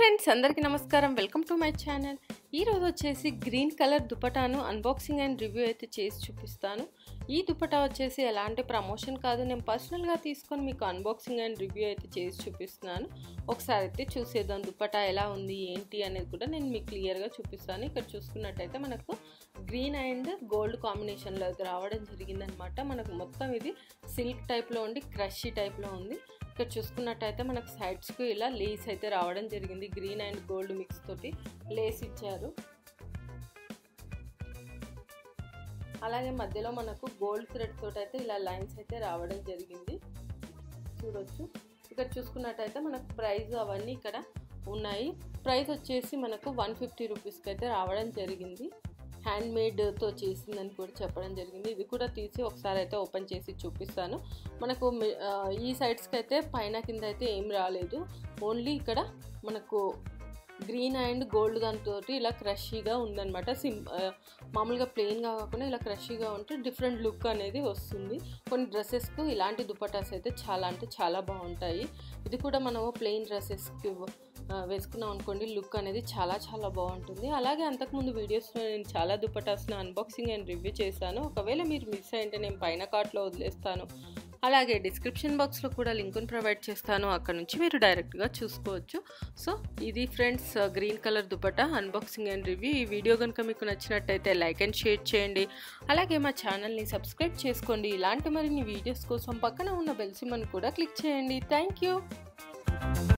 friends అందరికీ నమస్కారం welcome to my channel ఈ రోజు వచ్చేసి గ్రీన్ కలర్ దుపటాను అన్బాక్సింగ్ అండ్ రివ్యూ అయితే చేసి చూపిస్తాను ఈ దుపటా వచ్చేసి ఎలాంటి ప్రమోషన్ కాదు నేను పర్సనల్ గా తీసుకొని మీకు అన్బాక్సింగ్ అండ్ రివ్యూ అయితే చేసి చూపిస్తున్నాను ఒకసారి అయితే చూసేద్దాం దుపటా ఎలా ఉంది ఏంటి అనేది కూడా నేను మీకు క్లియర్ గా చూపిస్తాను ఇక్కడ చూసుకున్నట్లయితే మనకు గ్రీన్ అండ్ గోల్డ్ కాంబినేషన్ లో అయితే రావడం జరిగిందన్నమాట మనకు మొత్తం ఇది సిల్క్ టైప్ లో ఉండి క్రషీ టైప్ లో ఉంది ఇక్కడ చూసుకున్నట్లయితే మనకు సైడ్స్ కు ఇలా లేస్ అయితే రావడం జరిగింది గ్రీన్ అండ్ గోల్డ్ మిక్స్ తోటి లేస్ ఇచ్చారు అలాగే మధ్యలో మనకు గోల్డ్ థ్రెడ్ తోటి అయితే ఇలా లైన్స్ అయితే రావడం జరిగింది చూడొచ్చు ఇక్కడ చూసుకున్నట్లయితే మనకు ప్రైస్ అవన్నీ ఇక్కడ ఉన్నాయి ప్రైస్ వచ్చేసి మనకు 150 రూపీస్ కి అయితే రావడం జరిగింది హ్యాండ్ మేడ్ తో చేసిందని కూడా చెప్పడం జరిగింది ఇది కూడా తీసి ఒకసారి అయితే ఓపెన్ చేసి చూపిస్తాను మనకు ఈ సైడ్స్ కి అయితే పైన కింద అయితే ఏం రాలేదు ఓన్లీ ఇక్కడ మనకు గ్రీన్ అండ్ గోల్డ్ దాంతోటి ఇలా క్రషీగా ఉందన్నమాట మామూలుగా ప్లెయిన్ గా కాకుండా ఇలా క్రషీగా ఉంటే డిఫరెంట్ లుక్ అనేది వస్తుంది కొన్ని డ్రెస్సెస్ కు ఇలాంటి దుపట్టాస్ అయితే చాలా అంటే చాలా బాగుంటాయి ఇది కూడా మనం ప్లెయిన్ డ్రెస్సెస్ కి వేసుకున్నాం అనుకోండి లుక్ అనేది చాలా చాలా బాగుంటుంది అలాగే అంతకుముందు వీడియోస్లో నేను చాలా దుపట్టాస్ని అన్బాక్సింగ్ అండ్ రివ్యూ చేశాను ఒకవేళ మీరు మిస్ అయింటే నేను పైన కార్ట్లో వదిలేస్తాను అలాగే డిస్క్రిప్షన్ బాక్స్లో కూడా లింక్ను ప్రొవైడ్ చేస్తాను అక్కడ నుంచి మీరు డైరెక్ట్గా చూసుకోవచ్చు సో ఇది friends green colour dupatta unboxing and review ఈ వీడియో కనుక మీకు నచ్చినట్టయితే లైక్ అండ్ షేర్ చేయండి అలాగే మా ఛానల్ని సబ్స్క్రైబ్ చేసుకోండి ఇలాంటి మరిన్ని వీడియోస్ కోసం పక్కన ఉన్న బెల్ సింబల్ని కూడా క్లిక్ చేయండి థ్యాంక్ యూ